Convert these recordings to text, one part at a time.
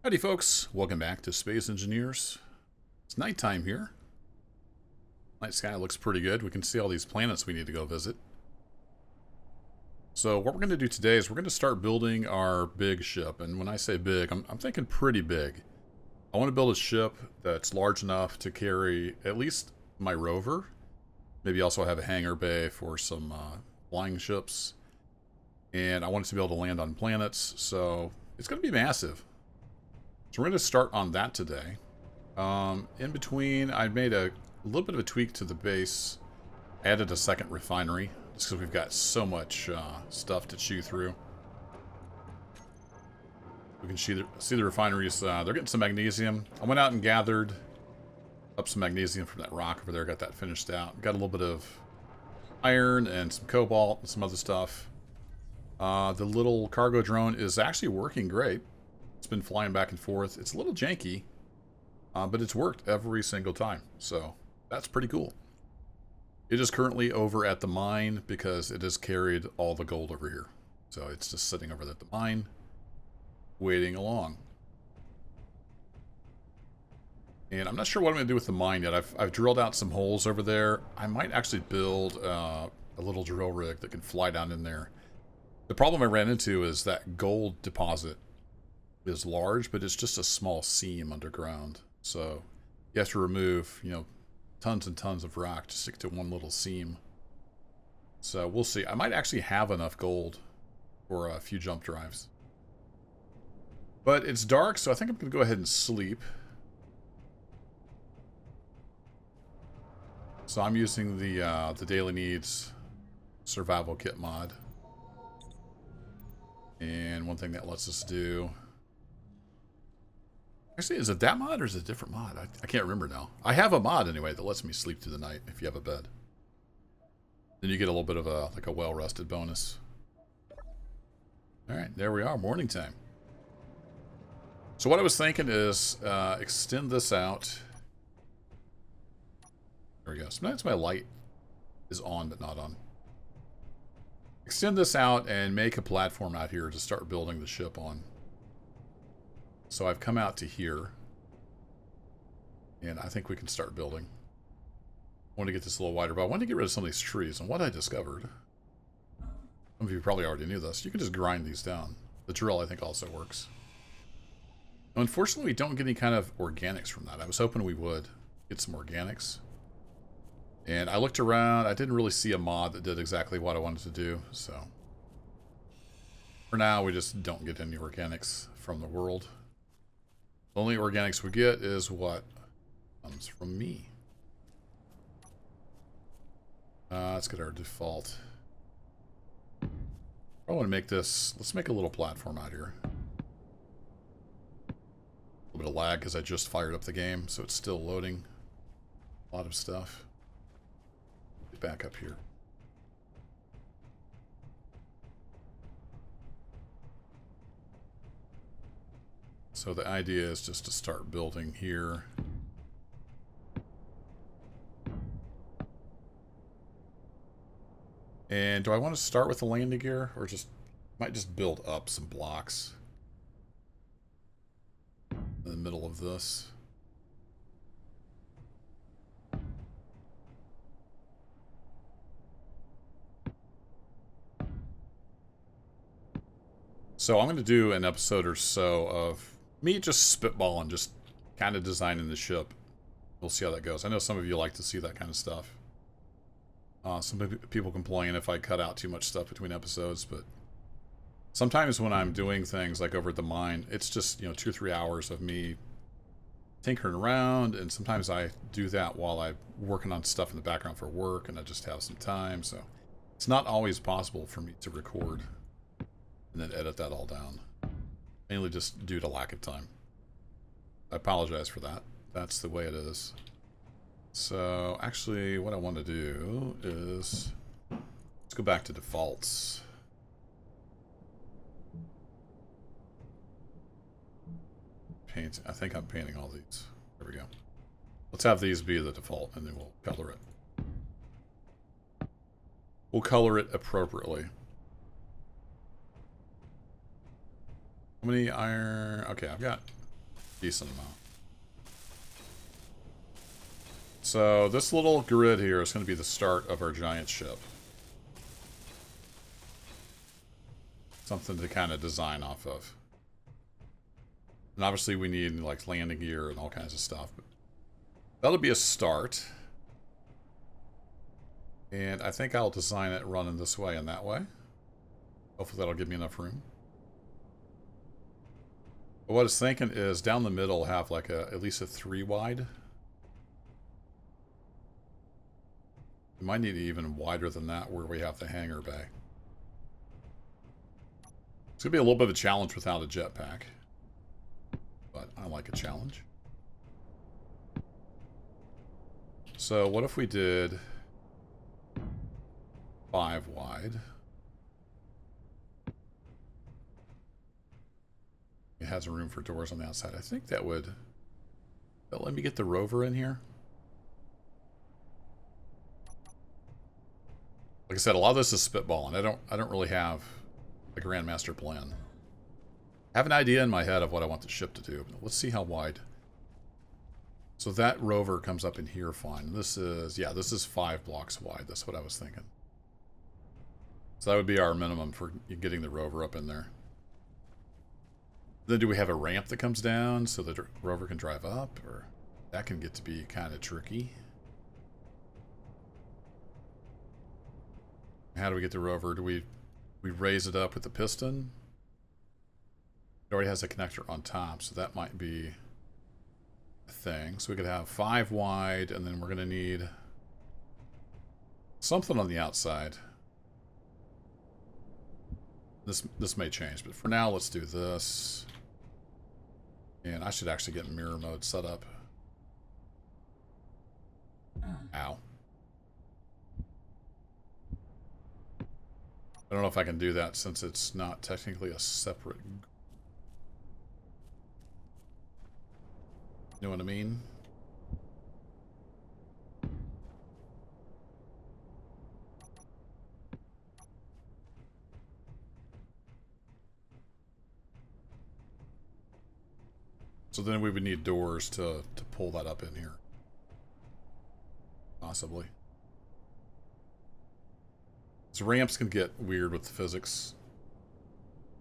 Howdy folks, welcome back to Space Engineers. It's nighttime here. Night sky looks pretty good. We can see all these planets we need to go visit. So what we're going to do today is we're going to start building our big ship. And when I say big, I'm thinking pretty big. I want to build a ship that's large enough to carry at least my rover. Maybe also have a hangar bay for some flying ships. And I want it to be able to land on planets. So it's going to be massive. So we're going to start on that today. In between, I made a little bit of a tweak to the base. Added a second refinery, just because we've got so much stuff to chew through. We can see the refineries. They're getting some magnesium. I went out and gathered up some magnesium from that rock over there. Got that finished out. Got a little bit of iron and some cobalt and some other stuff. The little cargo drone is actually working great. It's been flying back and forth. It's a little janky, but it's worked every single time. So that's pretty cool. It is currently over at the mine because it has carried all the gold over here. So it's just sitting over at the mine, waiting along. And I'm not sure what I'm going to do with the mine yet. I've drilled out some holes over there. I might actually build a little drill rig that can fly down in there. The problem I ran into is that gold deposit is large, but it's just a small seam underground. So you have to remove, tons and tons of rock to stick to one little seam. So we'll see. I might actually have enough gold for a few jump drives. But it's dark, so I think I'm going to go ahead and sleep. So I'm using the Daily Needs Survival Kit mod. And one thing that lets us do... Actually, is it that mod or is it a different mod? I can't remember now. I have a mod anyway that lets me sleep through the night if you have a bed. Then you get a little bit of a well-rested bonus. Alright, there we are, morning time. So what I was thinking is extend this out. There we go. Sometimes my light is on but not on. Extend this out and make a platform out here to start building the ship on. So I've come out to here, and I think we can start building. I want to get this a little wider, but I want to get rid of some of these trees. And what I discovered, some of you probably already knew this, you can just grind these down. The drill, I think, also works. Now, unfortunately, we don't get any kind of organics from that. I was hoping we would get some organics. And I looked around. I didn't really see a mod that did exactly what I wanted to do, so... For now, we just don't get any organics from the world. The only organics we get is what comes from me. Let's get our default. I want to make this... Let's make a little platform out here. A little bit of lag because I just fired up the game, so it's still loading. A lot of stuff. Get back up here. So the idea is just to start building here. And do I want to start with the landing gear or might just build up some blocks in the middle of this? So I'm going to do an episode or so of me just spitballing, just kind of designing the ship. We'll see how that goes. I know some of you like to see that kind of stuff. Some people complain if I cut out too much stuff between episodes, but sometimes when I'm doing things like over at the mine, it's just, 2 or 3 hours of me tinkering around, and sometimes I do that while I'm working on stuff in the background for work, and I just have some time, so it's not always possible for me to record and then edit that all down. Mainly just due to lack of time. I apologize for that. That's the way it is. So, actually, what I want to do is... Let's go back to defaults. Paint. I think I'm painting all these. There we go. Let's have these be the default, and then we'll color it. We'll color it appropriately. How many iron? Okay, I've got Decent amount. So this little grid here is going to be the start of our giant ship. Something to kind of design off of. And obviously we need like landing gear and all kinds of stuff. But that'll be a start. And I think I'll design it running this way and that way. Hopefully that'll give me enough room. But what I was thinking is down the middle have like at least a 3 wide. We might need even wider than that where we have the hangar bay. It's going to be a little bit of a challenge without a jetpack. But I like a challenge. So what if we did 5 wide? It has room for doors on the outside. I think that would... let me get the rover in here. Like I said, a lot of this is spitballing. I don't really have a grandmaster plan. I have an idea in my head of what I want the ship to do. Let's see how wide. So that rover comes up in here fine. This is, yeah, this is 5 blocks wide. That's what I was thinking. So that would be our minimum for getting the rover up in there. Then do we have a ramp that comes down so the rover can drive up? Or that can get to be kind of tricky. How do we get the rover? Do we raise it up with the piston? It already has a connector on top, so that might be a thing. So we could have 5 wide, and then we're going to need something on the outside. This may change, but for now, let's do this. And I should actually get mirror mode set up. Ow. I don't know if I can do that since it's not technically a separate... You know what I mean? So then we would need doors to pull that up in here. Possibly. So ramps can get weird with the physics.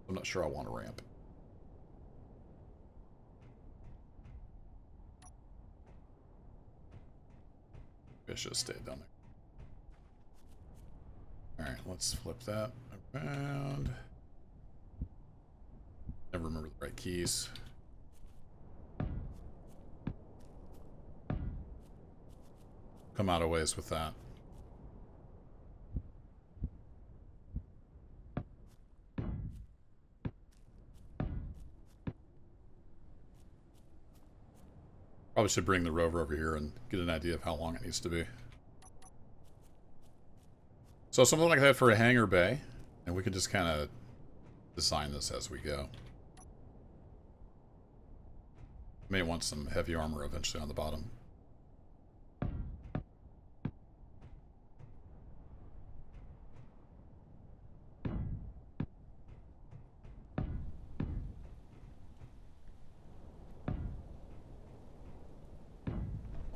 I'm not sure I want a ramp. I should have stayed down there. Alright, let's flip that around. Never remember the right keys. Come out a ways with that. Probably should bring the rover over here and get an idea of how long it needs to be. So something like that for a hangar bay, and we can just kind of design this as we go. May want some heavy armor eventually on the bottom.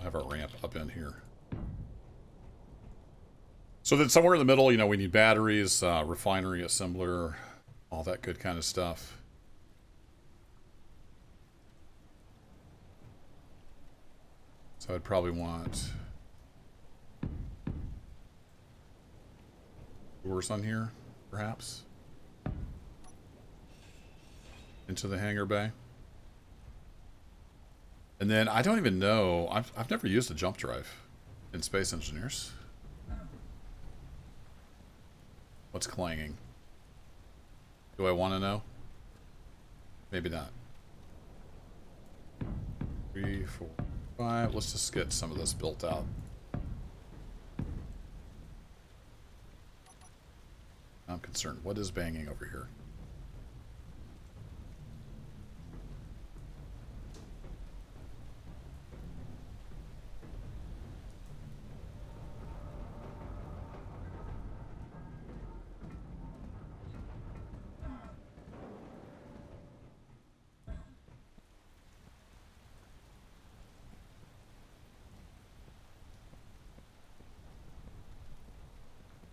Have our ramp up in here. So then somewhere in the middle, you know, we need batteries, refinery, assembler, all that good kind of stuff. So I'd probably want doors on here, perhaps, into the hangar bay. And then I don't even know. I've never used a jump drive in Space Engineers. What's clanging? Do I want to know? Maybe not. 3, 4, 5. Let's just get some of this built out. I'm concerned. What is banging over here?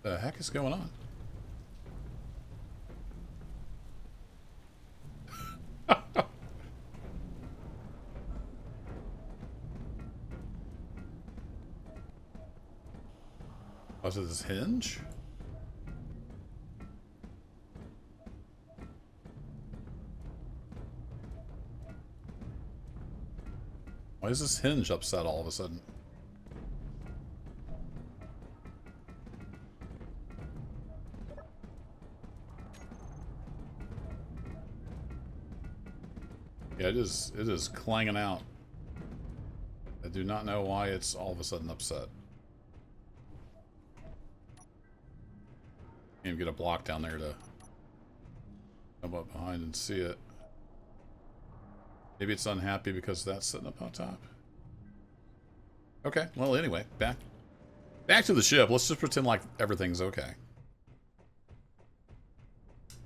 The heck is going on? Was it this hinge? Why is this hinge upset all of a sudden? Yeah, it is clanging out. I do not know why it's all of a sudden upset. Can't get a block down there to come up behind and see it. Maybe it's unhappy because that's sitting up on top. Okay, well anyway, back to the ship. Let's just pretend like everything's okay.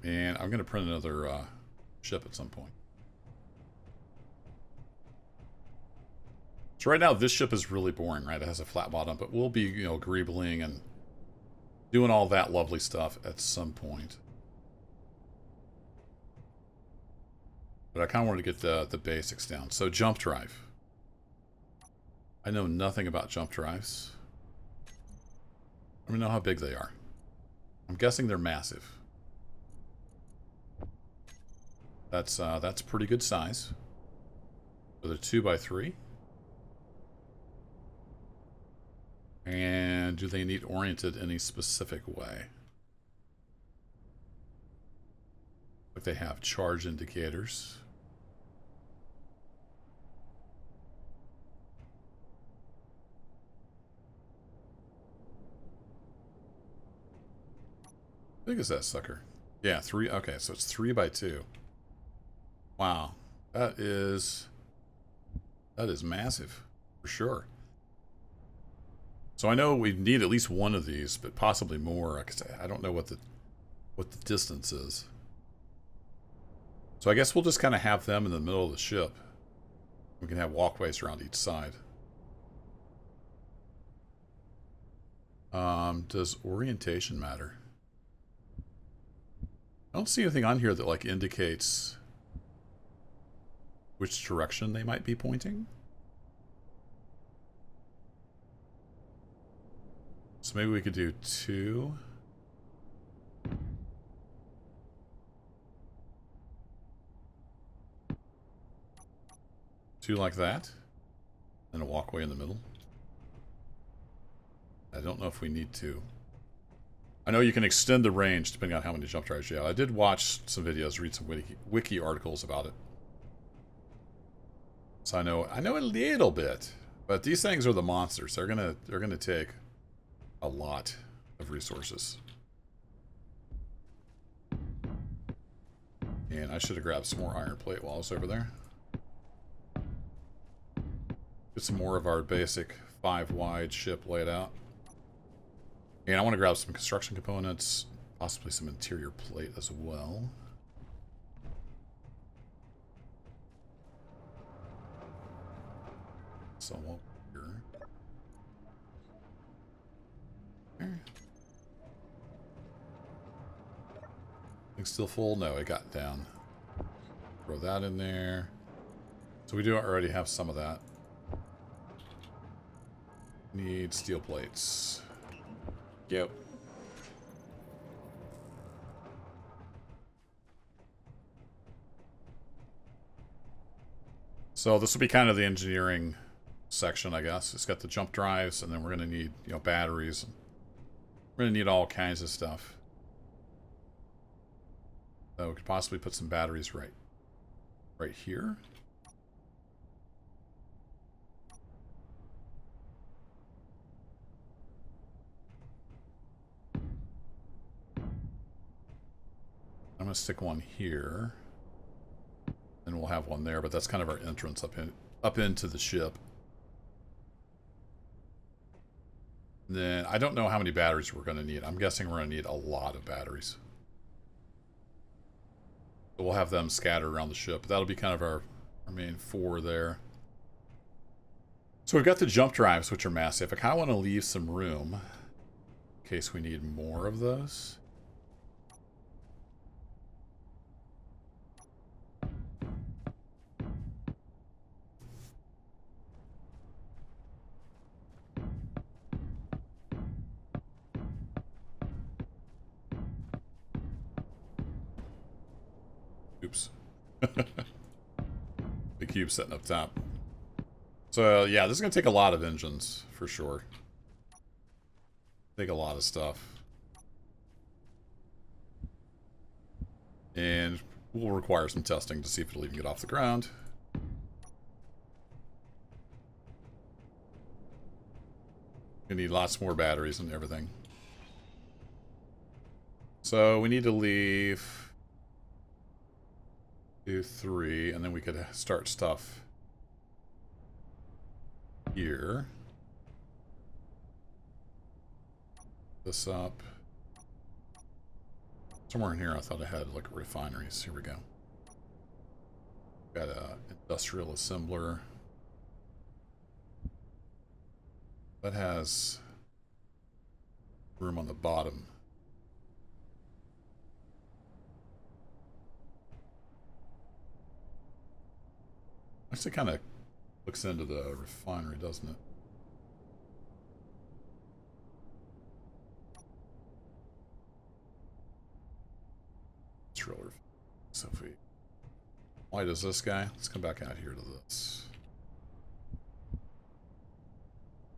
And I'm gonna print another ship at some point. So right now this ship is really boring, right? It has a flat bottom, but we'll be, you know, greebling and doing all that lovely stuff at some point. But I kind of wanted to get the basics down. So jump drive. I know nothing about jump drives. I don't know how big they are. I'm guessing they're massive. That's pretty good size. So they're 2x3. And do they need oriented any specific way? Like they have charge indicators. How big is that sucker? Yeah, 3. Okay, so it's 3x2. Wow, that is massive for sure. So I know we need at least one of these, but possibly more. Because I don't know what the distance is. So I guess we'll just kind of have them in the middle of the ship. We can have walkways around each side. Does orientation matter? I don't see anything on here that like indicates which direction they might be pointing. So maybe we could do 2. Two like that. And a walkway in the middle. I don't know if we need to. I know you can extend the range depending on how many jump drives you have. I did watch some videos, read some wiki articles about it. So I know a little bit. But these things are the monsters. They're gonna take a lot of resources. And I should have grabbed some more iron plate while I was over there. Get some more of our basic 5-wide ship laid out. And I want to grab some construction components, possibly some interior plate as well. So we'll here. Thing's still full? No, it got down. Throw that in there. So we do already have some of that. Need steel plates. Yep. So this will be kind of the engineering section, I guess. It's got the jump drives, and then we're going to need, you know, batteries. We're going to need all kinds of stuff. So we could possibly put some batteries right here. I'm going to stick one here. And we'll have one there, but that's kind of our entrance up into the ship. And then I don't know how many batteries we're going to need. I'm guessing we're going to need a lot of batteries. So we'll have them scattered around the ship. That'll be kind of our main 4 there. So we've got the jump drives, which are massive. I kind of want to leave some room. in case we need more of those. Oops. The cube sitting up top. So, yeah, this is going to take a lot of engines, for sure. Take a lot of stuff. And we'll require some testing to see if it'll even get off the ground. We need lots more batteries and everything. So we need to leave 2, 3, and then we could start stuff here. This up. Somewhere in here I thought I had like refineries. Here we go. Got a industrial assembler. That has room on the bottom. Actually kind of looks into the refinery, doesn't it? So if we... Why does this guy? Let's come back out here to this.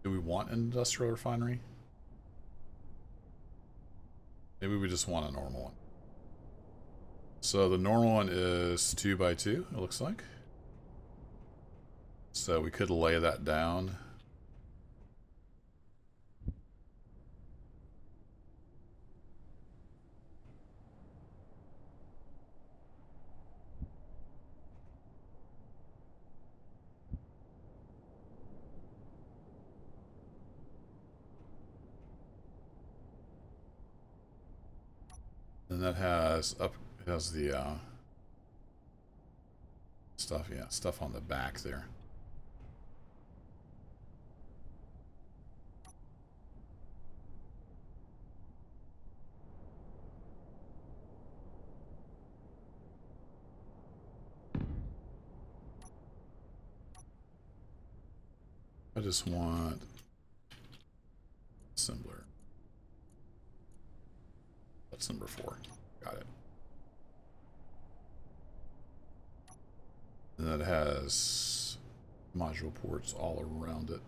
Do we want an industrial refinery? Maybe we just want a normal one. So the normal one is 2 by 2, it looks like. So we could lay that down. And that has up, it has the stuff, yeah, stuff on the back there. I just want assembler. That's number 4. Got it. And that has module ports all around it.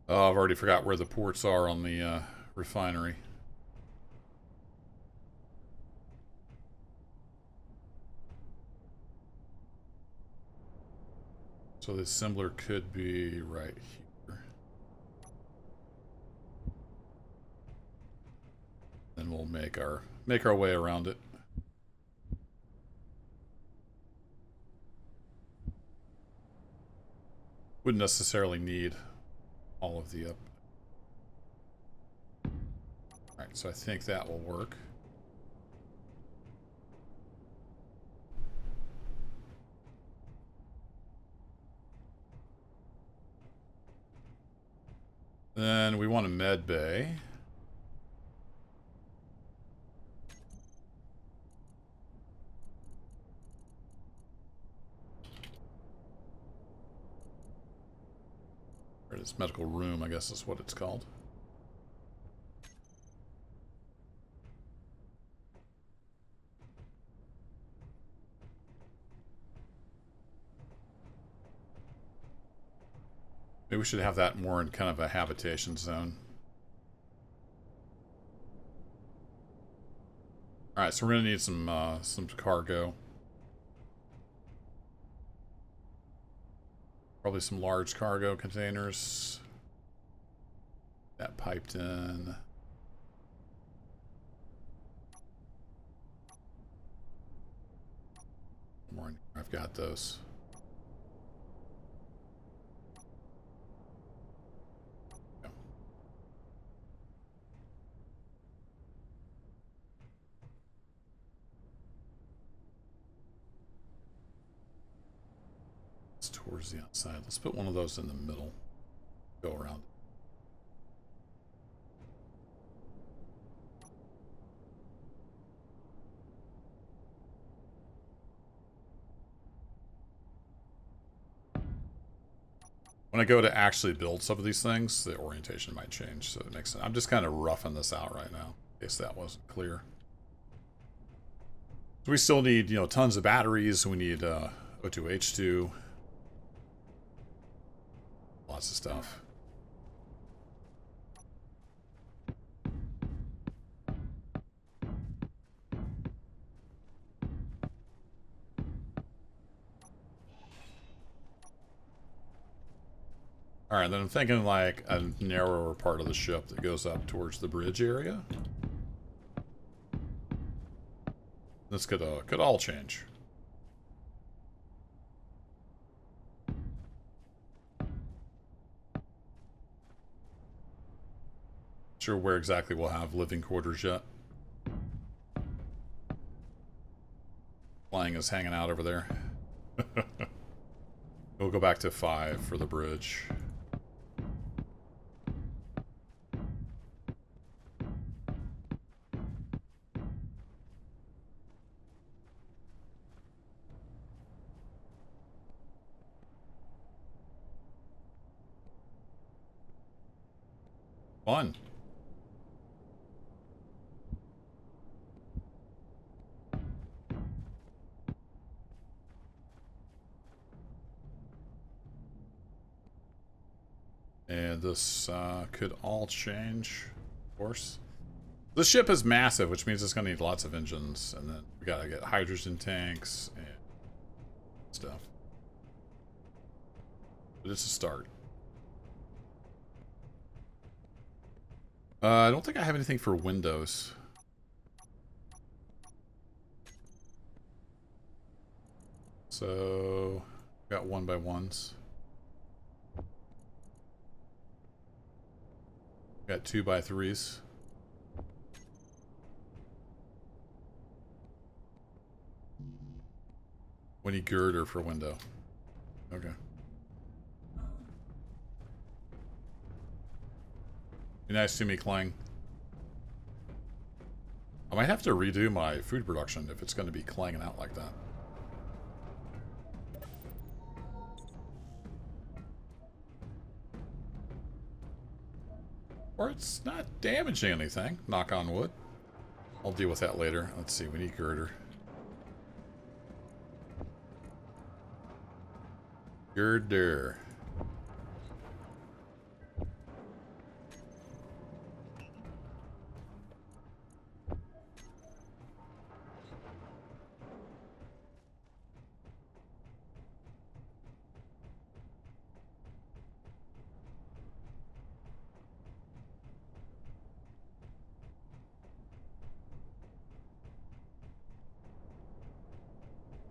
Oh, I've already forgot where the ports are on the refinery. So the assembler could be right here. Then we'll make our way around it. Wouldn't necessarily need all of the up. Alright, so I think that will work. Then we want a med bay. Or this medical room, I guess is what it's called. Maybe we should have that more in kind of a habitation zone. Alright, so we're going to need some cargo. Probably some large cargo containers. That piped in. More, I've got those. It's towards the outside. Let's put one of those in the middle. Go around. When I go to actually build some of these things, the orientation might change, so it makes sense. I'm just kind of roughing this out right now, in case that wasn't clear. So we still need, tons of batteries. We need O2H2. Lots of stuff. Alright, then I'm thinking like a narrower part of the ship that goes up towards the bridge area. This could all change. Sure where exactly we'll have living quarters yet. Flying is hanging out over there. We'll go back to 5 for the bridge. Fun. And this could all change, of course. This ship is massive, which means it's going to need lots of engines. And then we got to get hydrogen tanks and stuff. But it's a start. I don't think I have anything for windows. So, got 1x1s. Got 2x3s. We need girder for window. Okay. Be nice to me, Clang. I might have to redo my food production if it's going to be clanging out like that. Or it's not damaging anything, knock on wood. I'll deal with that later. Let's see, we need girder. Girder.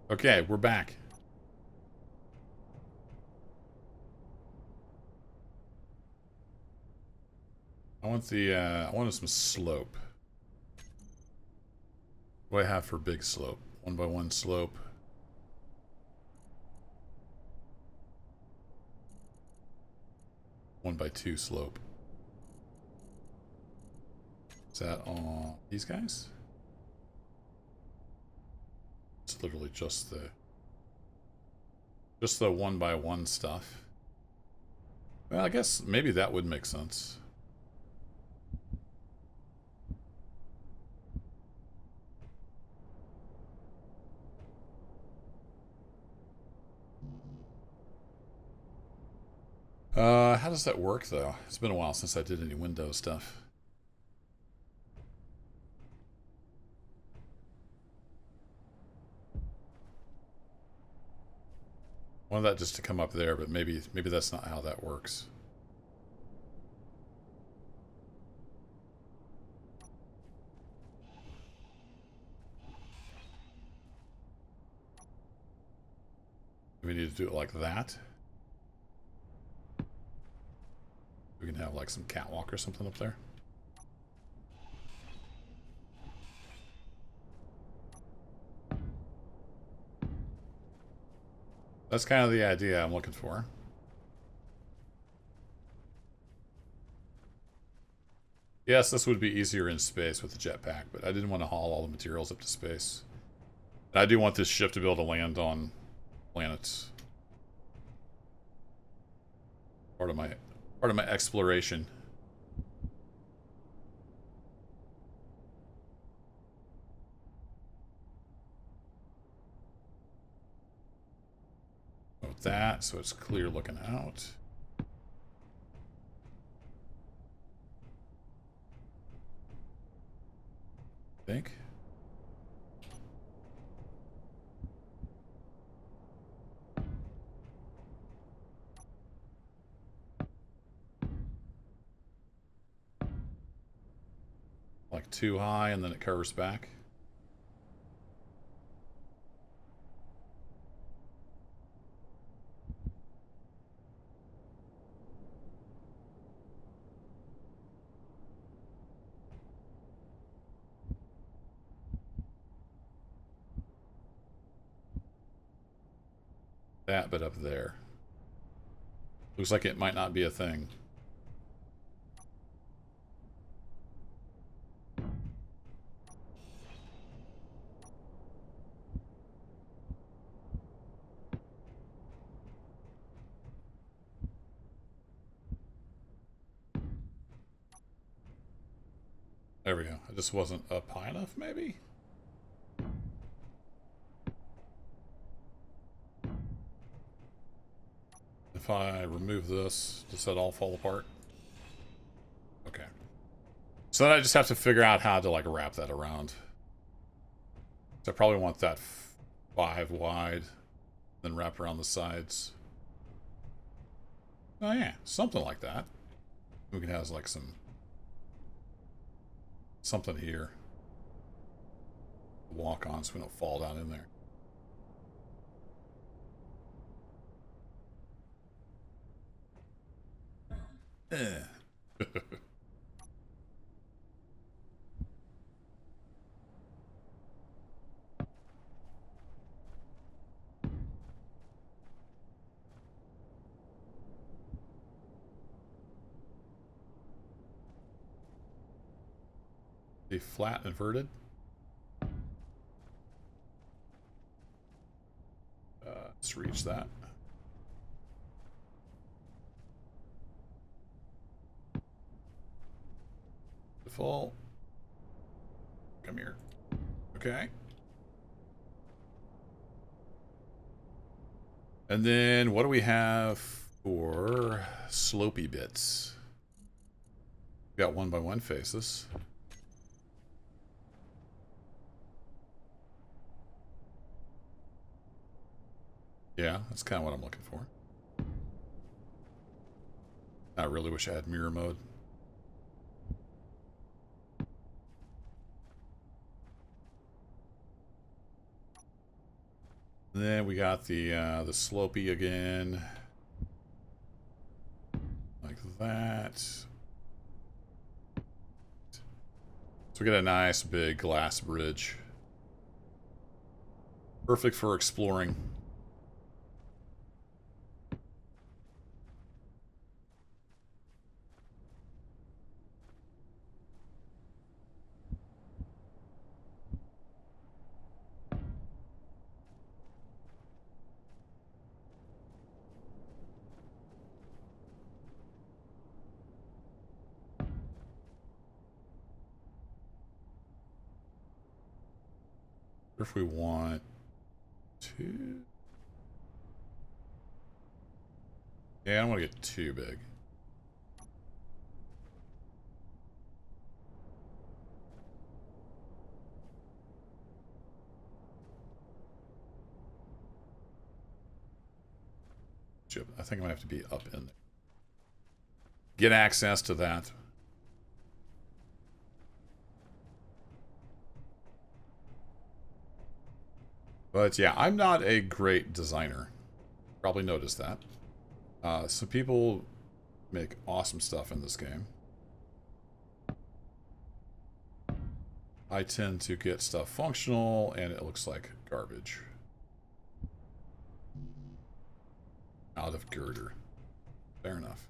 Okay, we're back. I wanted some slope. What do I have for big slope? 1x1 slope. One by 2 slope. Is that all these guys? It's literally just the 1x1 stuff. Well, I guess maybe that would make sense. How does that work though? It's been a while since I did any Windows stuff. Wanted that just to come up there, but maybe that's not how that works. We need to do it like that. We can have like some catwalk or something up there. That's kind of the idea I'm looking for. Yes, this would be easier in space with the jetpack, but I didn't want to haul all the materials up to space. And I do want this ship to be able to land on planets. Part of my exploration. With that, so it's clear looking out. I think. Like too high and then it curves back. That bit up there. Looks like it might not be a thing. There we go. It just wasn't up high enough, maybe? If I remove this, does that all fall apart? Okay. So then I just have to figure out how to, like, wrap that around. So I probably want that 5 wide, then wrap around the sides. Oh yeah, something like that. We can have, like, something here. Walk on so we don't fall down in there. Be flat inverted. Let's reach that. Default. Come here. Okay. And then what do we have for slopey bits? We got 1x1 faces. Yeah, that's kind of what I'm looking for. I really wish I had mirror mode. And then we got the slopey again. Like that. So we get a nice big glass bridge. Perfect for exploring. If we want to... Yeah, I don't want to get too big. I think I'm gonna have to be up in there. Get access to that. But yeah, I'm not a great designer. Probably noticed that. Some people make awesome stuff in this game. I tend to get stuff functional and it looks like garbage. Out of girder. Fair enough.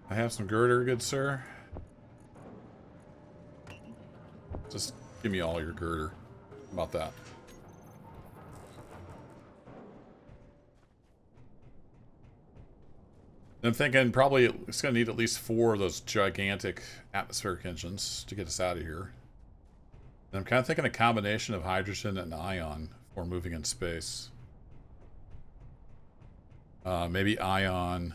I have some girder, good sir. Just give me all your girder. How about that? I'm thinking probably it's going to need at least 4 of those gigantic atmospheric engines to get us out of here. And I'm kind of thinking a combination of hydrogen and ion for moving in space. Maybe ion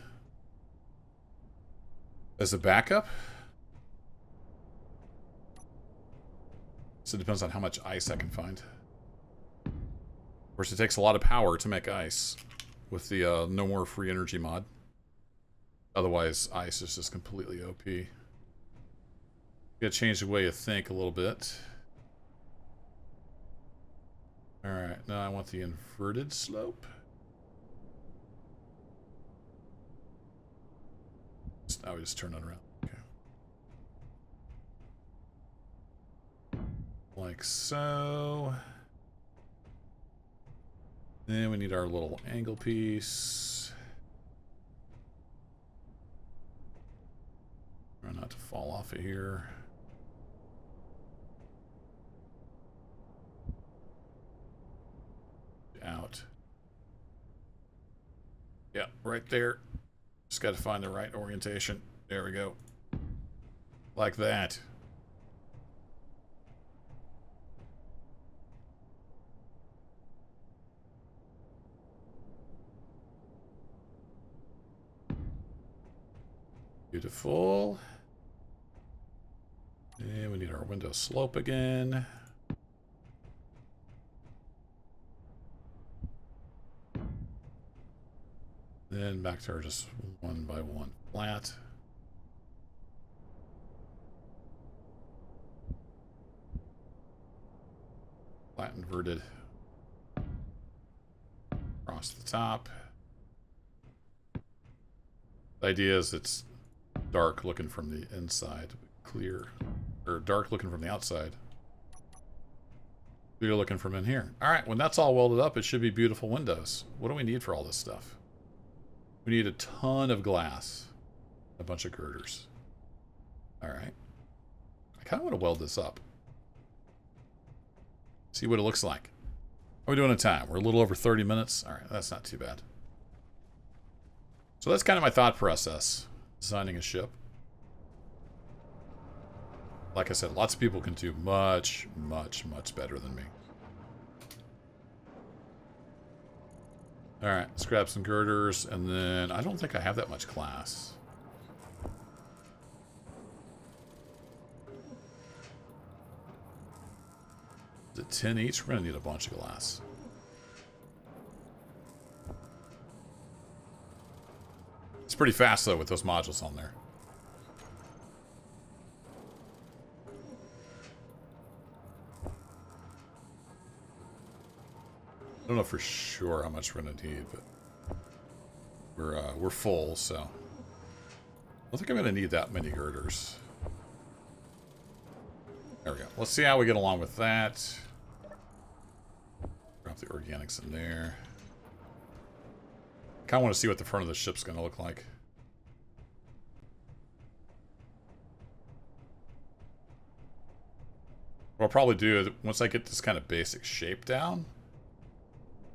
as a backup. So it depends on how much ice I can find. Of course, it takes a lot of power to make ice with the no more free energy mod. Otherwise, ice is just completely OP. Gotta change the way you think a little bit. Alright, now I want the inverted slope. So now we just turn it around. Okay. Like so. Then we need our little angle piece. Try not to fall off of here. Out. Yeah, right there. Just got to find the right orientation. There we go. Like that. Beautiful. And we need our window slope again. Then back to our just 1 by 1 flat. Flat inverted. Across the top. The idea is it's dark looking from the inside, clear. Or dark looking from the outside. Clear looking from in here. Alright, when that's all welded up, it should be beautiful windows. What do we need for all this stuff? We need a ton of glass. A bunch of girders. Alright. I kind of want to weld this up. See what it looks like. How are we doing in time? We're a little over 30 minutes. Alright, that's not too bad. So that's kind of my thought process. Designing a ship. Like I said, lots of people can do much, much, much better than me. Alright, let's grab some girders, and then I don't think I have that much glass. Is it 10 each? We're going to need a bunch of glass. It's pretty fast, though, with those modules on there. I don't know for sure how much we're going to need, but we're full, so I don't think I'm going to need that many girders. There we go. Let's see how we get along with that. Drop the organics in there. I kind of want to see what the front of the ship's going to look like. What I'll probably do, once I get this kind of basic shape down,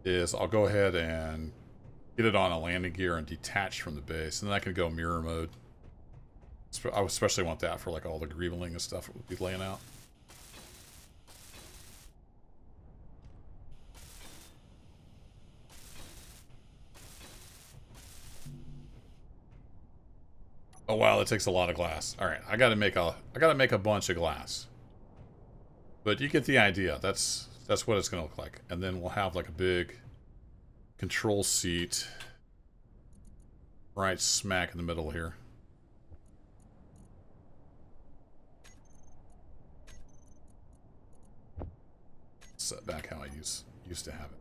is I'll go ahead and get it on a landing gear and detach from the base. And then I can go mirror mode. I especially want that for like all the greebling and stuff we'll be laying out. Oh wow, that takes a lot of glass. All right, I gotta make a bunch of glass. But you get the idea. That's what it's gonna look like. And then we'll have like a big control seat right smack in the middle here. Set back how I used to have it.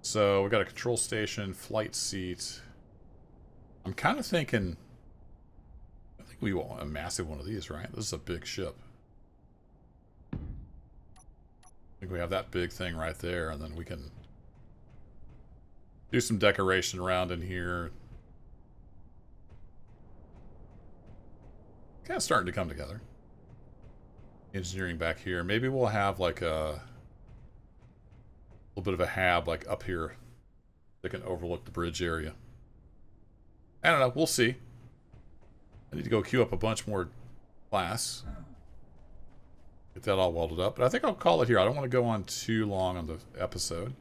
So we got a control station, flight seat. I'm kind of thinking, I think we want a massive one of these, right? This is a big ship. I think we have that big thing right there, and then we can do some decoration around in here. Kind of starting to come together. Engineering back here. Maybe we'll have like a little bit of a hab like up here that can overlook the bridge area. I don't know. We'll see. I need to go queue up a bunch more glass. Get that all welded up. But I think I'll call it here. I don't want to go on too long on the episode.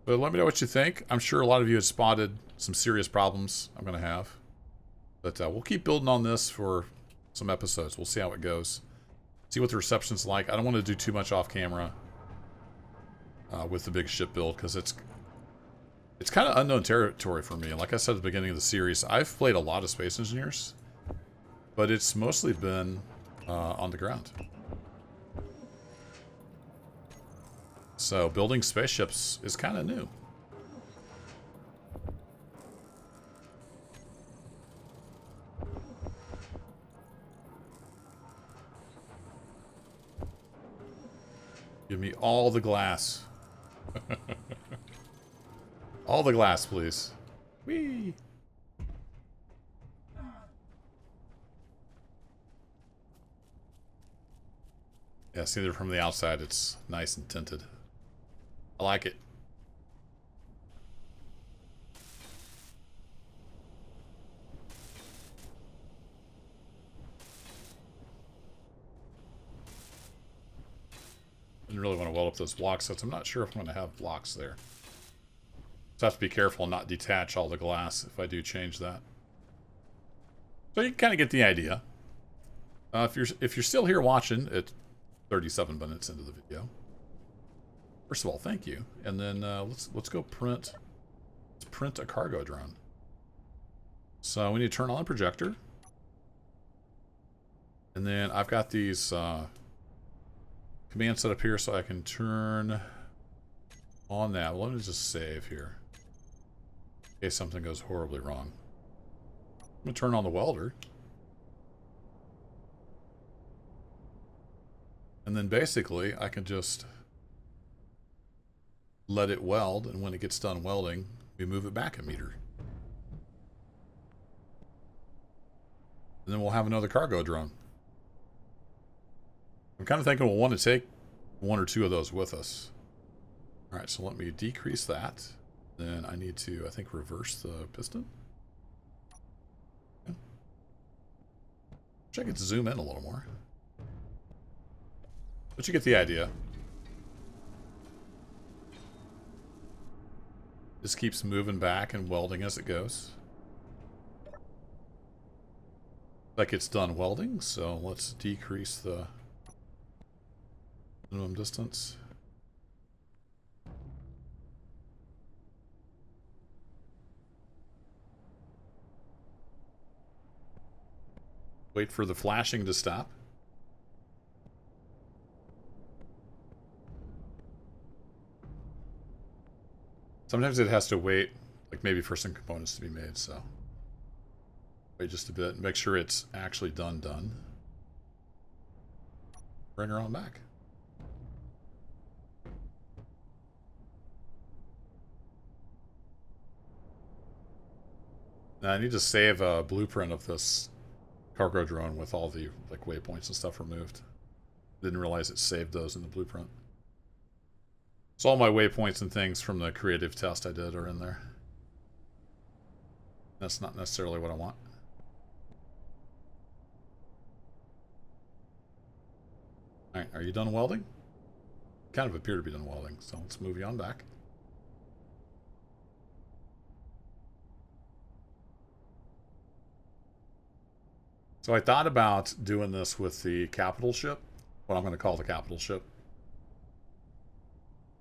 But let me know what you think. I'm sure a lot of you have spotted some serious problems I'm going to have. But we'll keep building on this for some episodes. We'll see how it goes. See what the reception's like. I don't want to do too much off camera with the big ship build because it's kind of unknown territory for me. Like I said at the beginning of the series, I've played a lot of Space Engineers, but it's mostly been on the ground. So building spaceships is kind of new. Give me all the glass. All the glass, please. Whee! Yeah, see there from the outside, it's nice and tinted. I like it. Didn't really want to weld up those blocks, since I'm not sure if I'm going to have blocks there. So I have to be careful and not detach all the glass if I do change that. So you can kind of get the idea. If you're still here watching at 37 minutes into the video, first of all, thank you. And then let's go print. Let's print a cargo drone. So we need to turn on the projector, and then I've got these commands set up here so I can turn on that. Well, let me just save here in case something goes horribly wrong. I'm gonna turn on the welder. And then basically I can just let it weld, and when it gets done welding, we move it back a meter. And then we'll have another cargo drone. I'm kind of thinking we'll want to take one or two of those with us. Alright, so let me decrease that. Then I need to, I think, reverse the piston. Okay. Wish I could zoom in a little more. But you get the idea. This keeps moving back and welding as it goes. Like it's done welding, so let's decrease the minimum distance. Wait for the flashing to stop. Sometimes it has to wait, like maybe for some components to be made, so wait just a bit. Make sure it's actually done. Bring her on back. Now I need to save a blueprint of this cargo drone with all the like waypoints and stuff removed. Didn't realize it saved those in the blueprint. So all my waypoints and things from the creative test I did are in there. That's not necessarily what I want. Alright, are you done welding? Kind of appear to be done welding, so let's move you on back. So I thought about doing this with the capital ship, what I'm going to call the capital ship.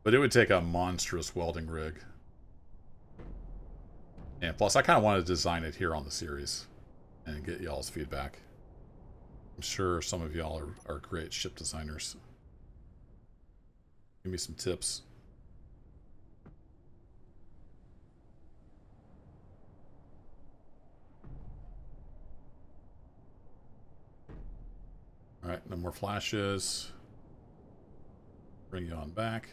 But it would take a monstrous welding rig. And plus, I kind of want to design it here on the series and get y'all's feedback. I'm sure some of y'all are great ship designers. Give me some tips. Alright, no more flashes. Bring you on back.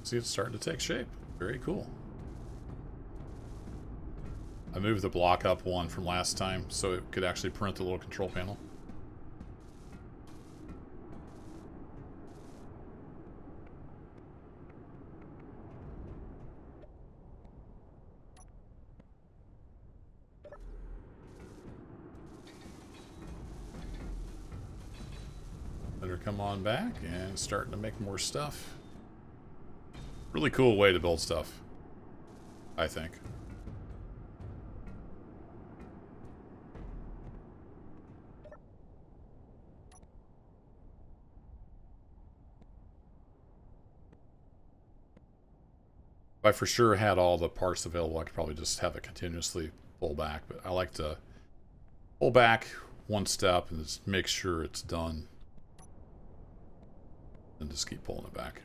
See, it's starting to take shape. Very cool. I moved the block up one from last time so it could actually print the little control panel. Better come on back and starting to make more stuff. Really cool way to build stuff, I think. If I for sure had all the parts available, I could probably just have it continuously pull back. But I like to pull back one step and just make sure it's done. And just keep pulling it back.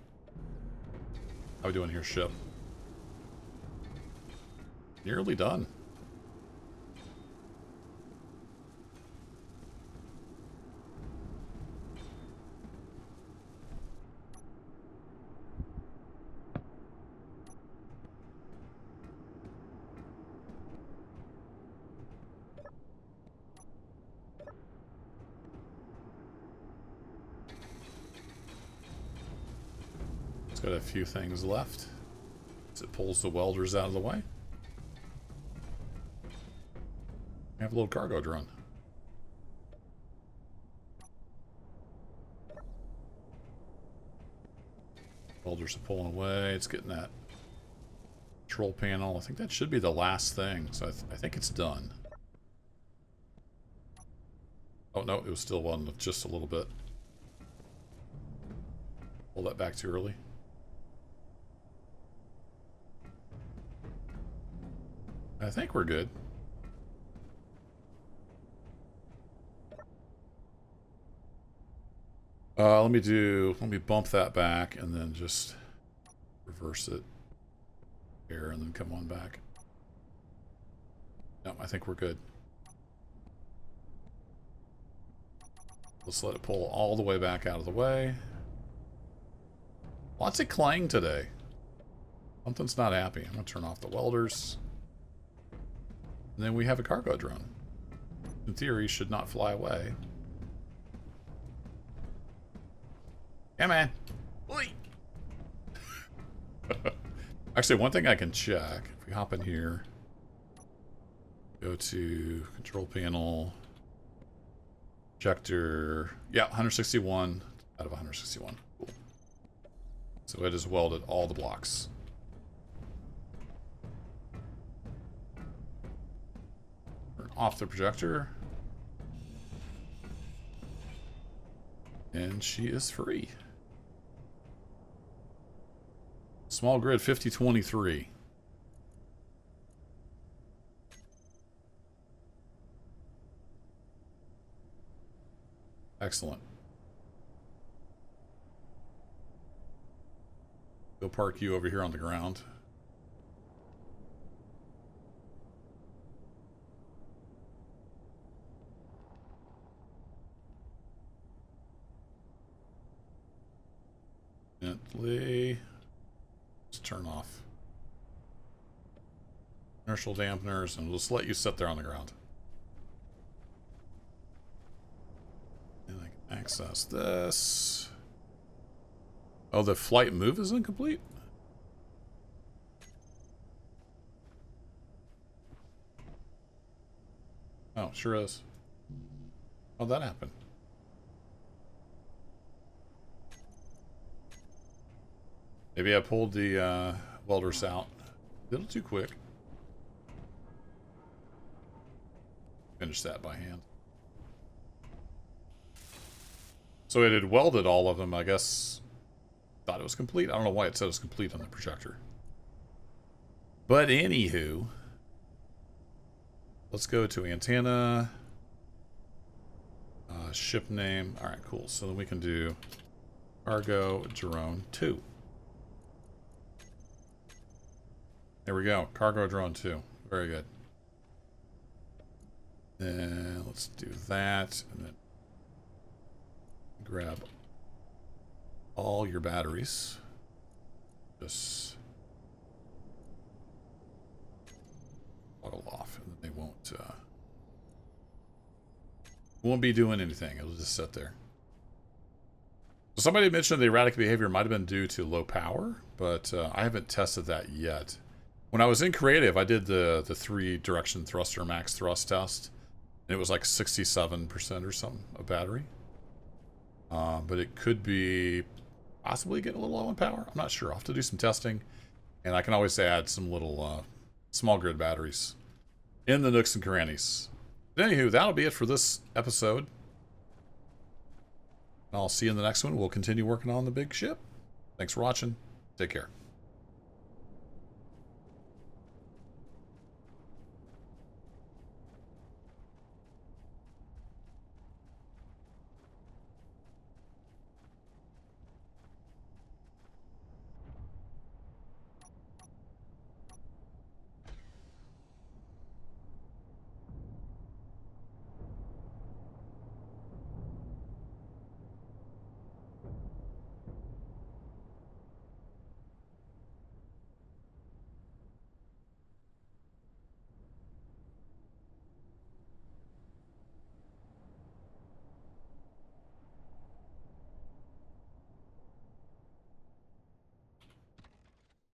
How we doing here, ship? Nearly done. Got a few things left as it pulls the welders out of the way. We have a little cargo drone. Welders are pulling away. It's getting that control panel. I think that should be the last thing. So I think it's done. Oh no, it was still welding just a little bit. Pull that back too early. I think we're good. Let me bump that back and then just reverse it here and then come on back. No, I think we're good. Let's let it pull all the way back out of the way. Lots of clang today. Something's not happy. I'm gonna turn off the welders. And then we have a cargo drone. In theory, should not fly away. Yeah, man. Oi. Actually, one thing I can check. If we hop in here. Go to control panel. Projector. Yeah, 161 out of 161. Cool. So it has welded all the blocks. Off the projector. And she is free. Small grid 5023. Excellent. Go park you over here on the ground. Gently. Just turn off inertial dampeners and we'll just let you sit there on the ground. And I can access this. Oh, the flight move is incomplete? Oh, sure is. How'd that happen? Maybe I pulled the welders out a little too quick. Finish that by hand. So it had welded all of them, I guess. Thought it was complete. I don't know why it said it was complete on the projector. But anywho, let's go to antenna. Ship name. Alright, cool. So then we can do cargo drone 2. There we go. Cargo drone 2. Very good. Then let's do that, and then grab all your batteries. Just toggle off, and then they won't be doing anything. It'll just sit there. So somebody mentioned the erratic behavior might have been due to low power, but I haven't tested that yet. When I was in creative, I did the 3-direction thruster max thrust test, and it was like 67% or something of battery. But it could be possibly getting a little low on power. I'm not sure. I'll have to do some testing, and I can always add some little small grid batteries in the nooks and crannies. But anywho, that'll be it for this episode. I'll see you in the next one. We'll continue working on the big ship. Thanks for watching. Take care.